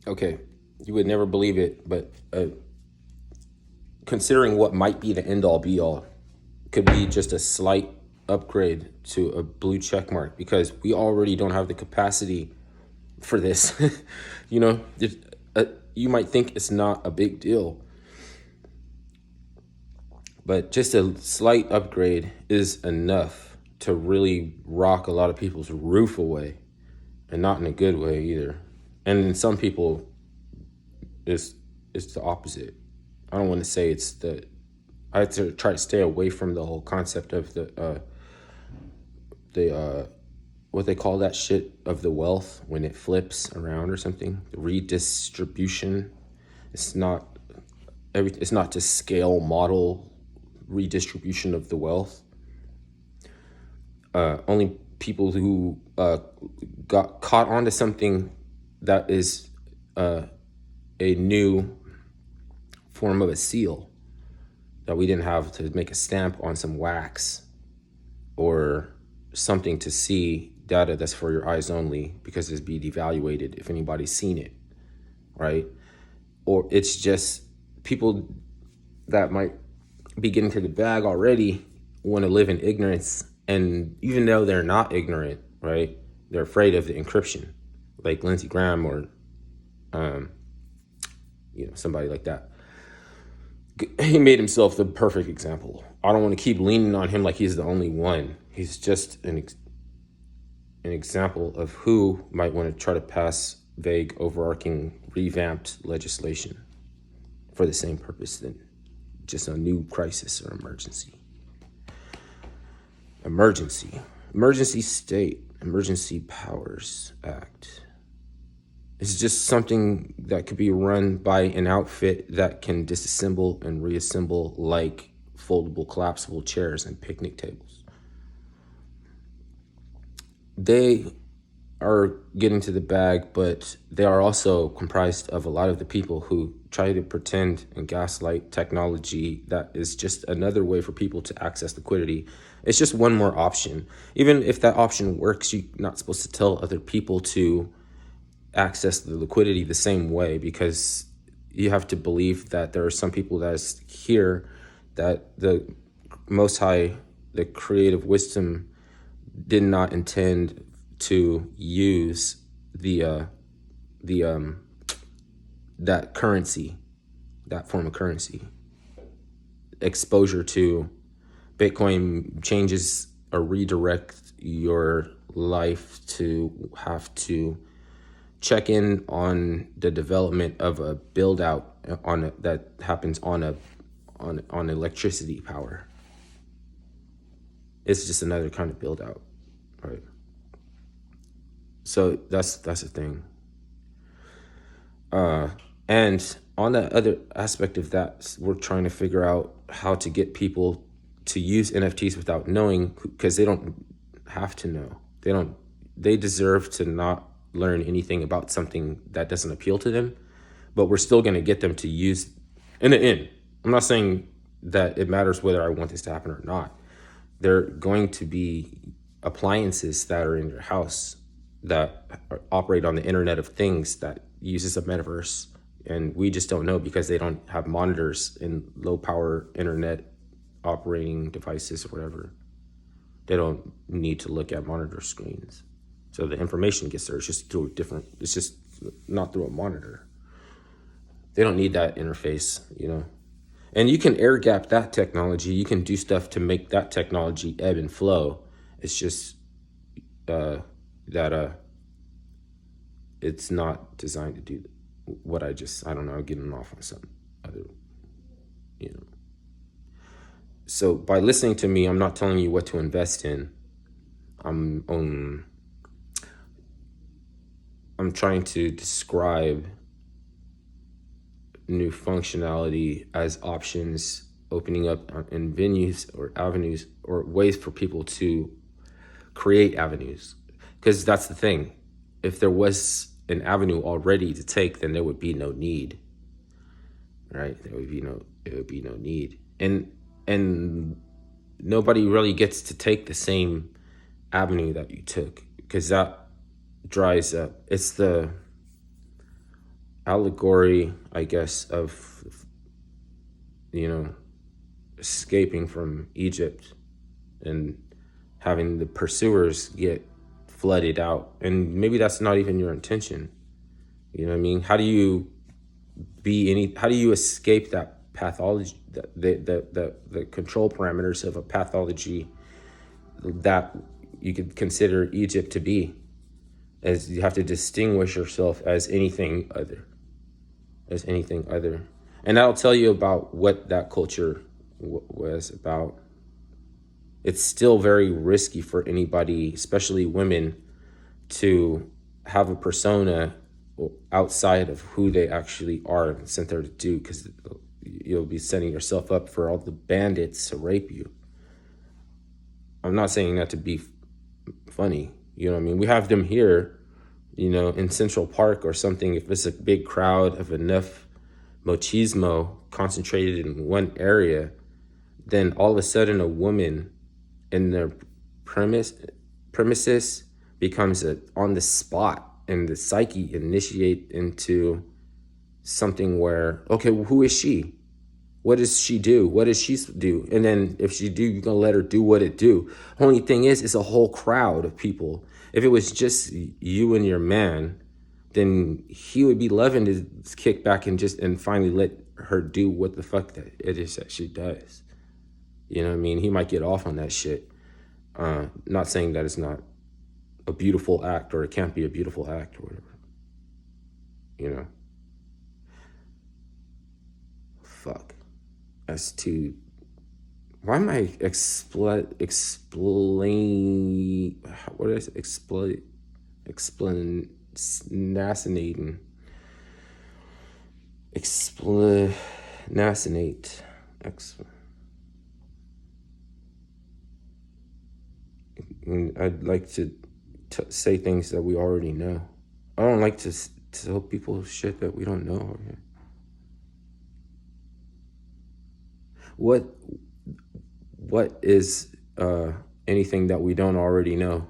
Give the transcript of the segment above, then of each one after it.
Okay, you would never believe it, but considering what might be the end all be all could be just a slight upgrade to a blue check mark because we already don't have the capacity for this. you know, you might think it's not a big deal, but just a slight upgrade is enough to really rock a lot of people's roof away, and not in a good way either. And in some people, it's the opposite. I don't want to say it's the. I have to try to stay away from the whole concept of the what they call that shit of the wealth when it flips around or something. The redistribution. It's not It's not to scale model redistribution of the wealth. Only people who got caught onto something that is a new form of a seal that we didn't have to make a stamp on some wax or something to see data that's for your eyes only because it's be devaluated if anybody's seen it, right? Or it's just people that might be getting to the bag already want to live in ignorance, and even though they're not ignorant, right, they're afraid of the encryption, like Lindsey Graham or somebody like that. He made himself the perfect example. I don't want to keep leaning on him like he's the only one. He's just an example of who might want to try to pass vague, overarching, revamped legislation for the same purpose than just a new crisis or emergency. Emergency state, Emergency Powers Act. It's just something that could be run by an outfit that can disassemble and reassemble like foldable, collapsible chairs and picnic tables. They are getting to the bag, but they are also comprised of a lot of the people who try to pretend and gaslight technology that is just another way for people to access liquidity. It's just one more option. Even if that option works, you're not supposed to tell other people to access the liquidity the same way, because you have to believe that there are some people that is here that the Most High, the creative wisdom, did not intend to use that currency, that form of currency. Exposure to Bitcoin changes or redirect your life to have to check in on the development of a build out that happens on electricity power. It's just another kind of build out, right? So that's the thing. And on the other aspect of that, we're trying to figure out how to get people to use NFTs without knowing, because they don't have to know. They deserve to not learn anything about something that doesn't appeal to them, but we're still going to get them to use in the end. I'm not saying that it matters whether I want this to happen or not. There are going to be appliances that are in your house that operate on the Internet of Things that uses a metaverse, and we just don't know because they don't have monitors in low power internet operating devices or whatever. They don't need to look at monitor screens, so the information gets there. It's just it's just not through a monitor. They don't need that interface, and you can air gap that technology. You can do stuff to make that technology ebb and flow. It's just that it's not designed to do what I don't know, getting off on some other, So by listening to me, I'm not telling you what to invest in. I'm trying to describe new functionality as options opening up in venues or avenues or ways for people to create avenues. Because that's the thing. If there was an avenue already to take, then there would be no need, right? It would be no need. And nobody really gets to take the same avenue that you took, because that dries up. It's the allegory, I guess, of, you know, escaping from Egypt and having the pursuers get flooded out. And maybe that's not even your intention. You know what I mean? How do you escape that pathology, the control parameters of a pathology that you could consider Egypt to be? As you have to distinguish yourself as anything other. And that'll tell you about what that culture was about. It's still very risky for anybody, especially women, to have a persona outside of who they actually are sent there to do, because you'll be setting yourself up for all the bandits to rape you. I'm not saying that to be funny. You know what I mean? We have them here, in Central Park or something. If it's a big crowd of enough machismo concentrated in one area, then all of a sudden a woman in their premises becomes on the spot, and the psyche initiate into something where, okay, well, who is she? What does she do? What does she do? And then if she do, you're going to let her do what it do. Only thing is, it's a whole crowd of people. If it was just you and your man, then he would be loving to kick back and finally let her do what the fuck that it is that she does. You know what I mean? He might get off on that shit. Not saying that it's not a beautiful act, or it can't be a beautiful act, or whatever. Fuck. As to, why am I explaining? What is it? Explanacinating. I'd like to say things that we already know. I don't like to tell people shit that we don't know. What is anything that we don't already know?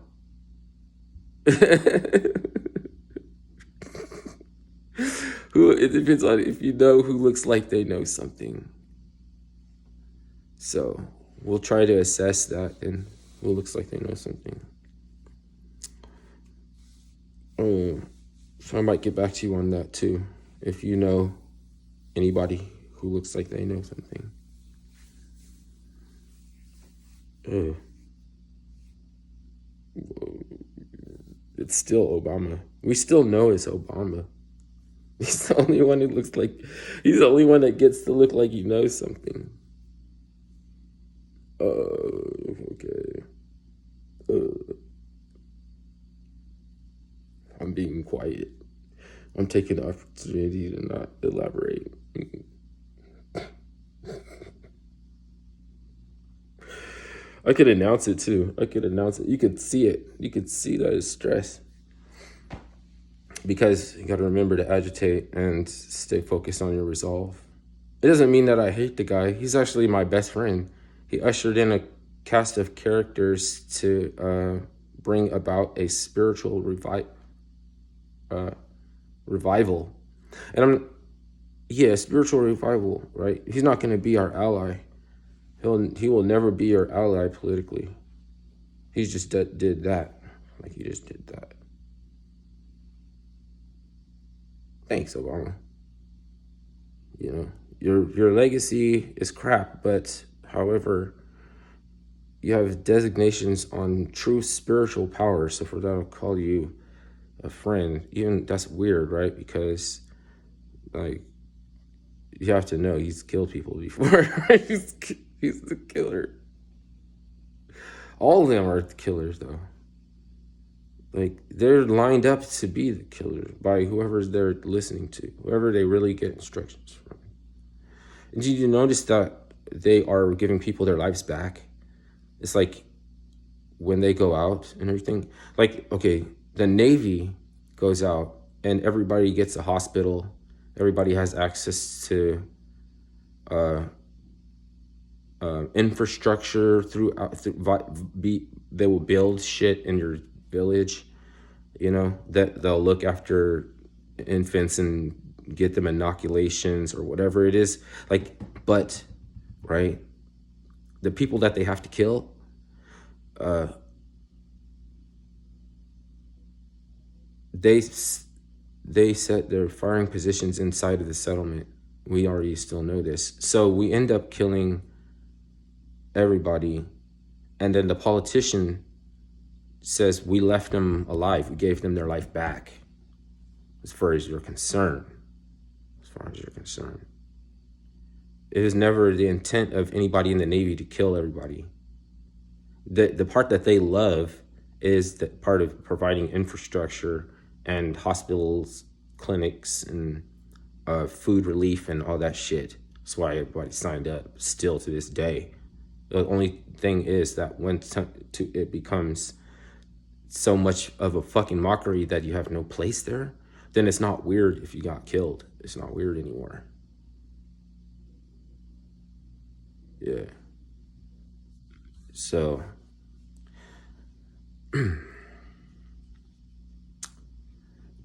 It depends on if you know who looks like they know something. So we'll try to assess that and who looks like they know something. So I might get back to you on that too, if you know anybody who looks like they know something. It's still Obama. We still know it's Obama. He's the only one who looks like, he's the only one that gets to look like he knows something. Okay. I'm being quiet. I'm taking the opportunity to not elaborate. I could announce it too. You could see it. You could see that it's stress. Because you got to remember to agitate and stay focused on your resolve. It doesn't mean that I hate the guy. He's actually my best friend. He ushered in a cast of characters to bring about a spiritual revival. And spiritual revival, right? He's not going to be our ally. He will never be your ally politically. He just did that. Like, he just did that. Thanks, Obama. Your legacy is crap, but however, you have designations on true spiritual power. So for that, I'll call you a friend. Even that's weird, right? Because, like, you have to know he's killed people before. He's the killer. All of them are killers, though. Like, they're lined up to be the killers by whoever's they're listening to, whoever they really get instructions from. And did you notice that they are giving people their lives back? It's like when they go out and everything. Like, okay, the Navy goes out and everybody gets a hospital. Everybody has access to infrastructure they will build shit in your village, that they'll look after infants and get them inoculations or whatever it is. Like, but, right, the people that they have to kill, they set their firing positions inside of the settlement. We already still know this. So we end up killing everybody. And then the politician says, we left them alive. We gave them their life back. As far as you're concerned. As far as you're concerned. It is never the intent of anybody in the Navy to kill everybody. The part that they love is the part of providing infrastructure and hospitals, clinics, and food relief and all that shit. That's why everybody signed up still to this day. The only thing is that when it becomes so much of a fucking mockery that you have no place there, then it's not weird if you got killed. It's not weird anymore. Yeah. So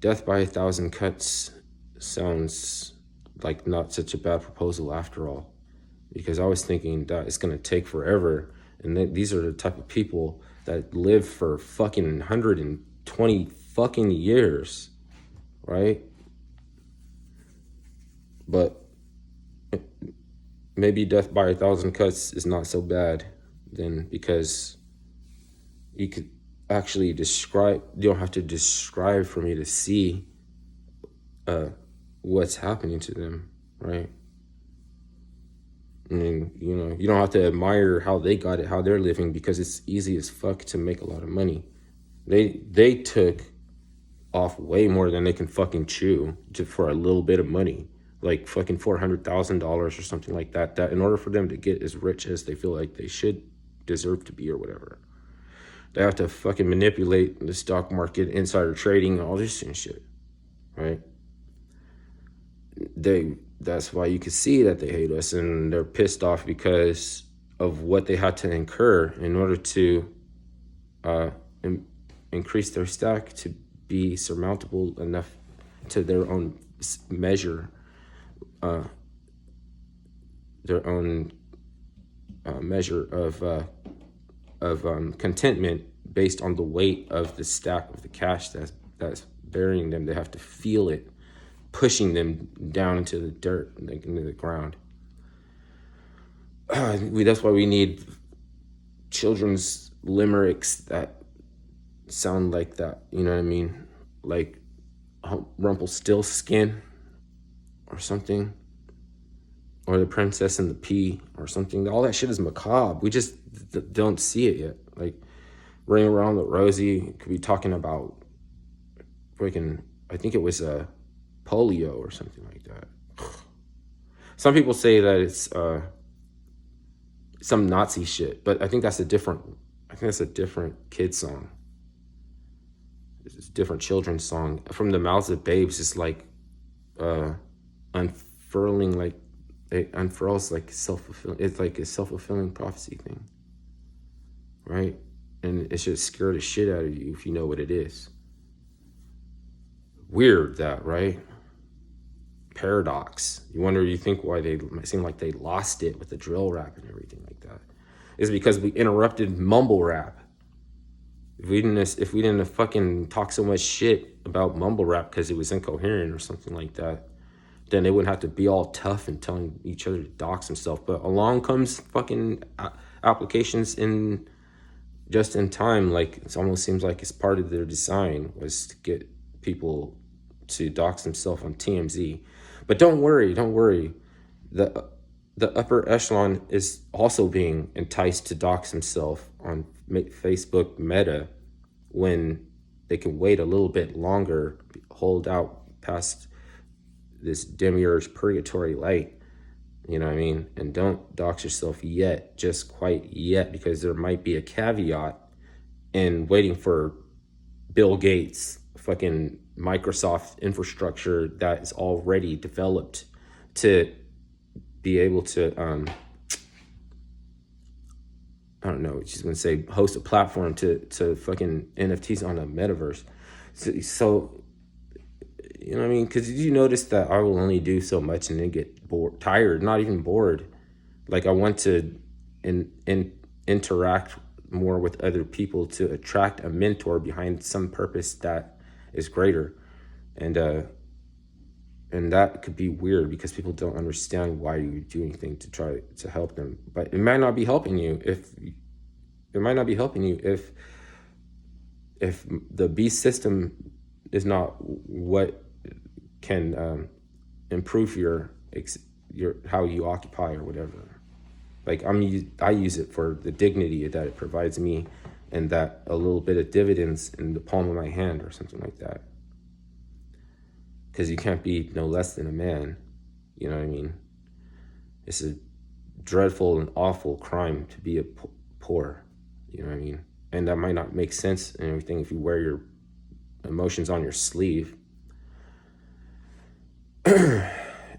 death by 1,000 cuts sounds like not such a bad proposal after all, because I was thinking that it's going to take forever, and these are the type of people that live for fucking 120 fucking years, right? But maybe death by 1,000 cuts is not so bad then, because you could actually describe, you don't have to describe for me to see what's happening to them, right? I mean, you know, you don't have to admire how they got it, how they're living, because it's easy as fuck to make a lot of money. They took off way more than they can fucking chew just for a little bit of money, like fucking $400,000 or something like that. That in order for them to get as rich as they feel like they should deserve to be or whatever, they have to fucking manipulate the stock market, insider trading, all this and shit, right? That's why you can see that they hate us, and they're pissed off because of what they had to incur in order to increase their stack to be surmountable enough to their own measure, their own measure of contentment based on the weight of the stack of the cash that's burying them. They have to feel it pushing them down into the dirt, like into the ground. That's why we need children's limericks that sound like that, you know what I mean? Like Rumpelstiltskin or something, or The Princess and the Pea or something. All that shit is macabre. We just don't see it yet. Like Ring Around the Rosie could be talking about freaking, I think it was polio or something like that. Some people say that it's some Nazi shit, but I think that's a different kid song. It's a different children's song. From the Mouths of Babes, it's like unfurling, like it unfurls like self-fulfilling. It's like a self-fulfilling prophecy thing, right? And it should scare the shit out of you if you know what it is. Weird that, right? Paradox. You think why they seem like they lost it with the drill rap and everything like that. It's because we interrupted mumble rap. If we didn't have fucking talk so much shit about mumble rap because it was incoherent or something like that, then they wouldn't have to be all tough and telling each other to dox themselves. But along comes fucking applications in just in time. Like it almost seems like it's part of their design was to get people to dox themselves on TMZ. But don't worry. The upper echelon is also being enticed to dox himself on Facebook Meta when they can wait a little bit longer, hold out past this demiurge purgatory light, you know what I mean? And don't dox yourself yet, just quite yet, because there might be a caveat in waiting for Bill Gates, fucking Microsoft infrastructure that is already developed to be able to I don't know, she's gonna say host a platform to fucking NFTs on a metaverse. So You know what I mean? Because you notice that I will only do so much and then get bored, tired, not even bored. Like I want to interact more with other people to attract a mentor behind some purpose that is greater. And that could be weird because people don't understand why you do anything to try to help them. But it might not be helping you if the beast system is not what can improve your how you occupy or whatever. Like I use it for the dignity that it provides me, and that a little bit of dividends in the palm of my hand or something like that. Because you can't be no less than a man. You know what I mean? It's a dreadful and awful crime to be a poor. You know what I mean? And that might not make sense and everything if you wear your emotions on your sleeve.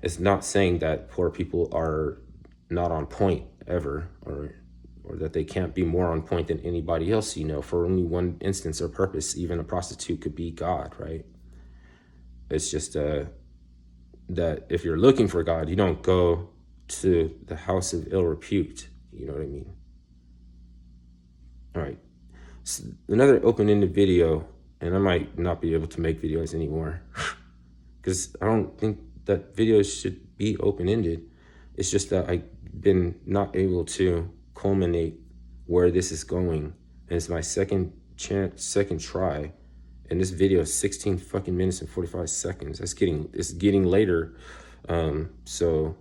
It's not saying that poor people are not on point ever, or that they can't be more on point than anybody else. For only one instance or purpose, even a prostitute could be God, right? It's just that if you're looking for God, you don't go to the house of ill repute. You know what I mean? All right. So another open-ended video, and I might not be able to make videos anymore because I don't think that videos should be open-ended. It's just that I've been not able to culminate where this is going. And it's my second try. And this video is 16 fucking minutes and 45 seconds. It's getting later. So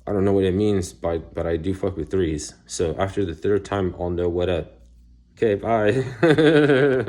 I don't know what it means, but I do fuck with threes. So after the third time, I'll know what up. Okay, bye.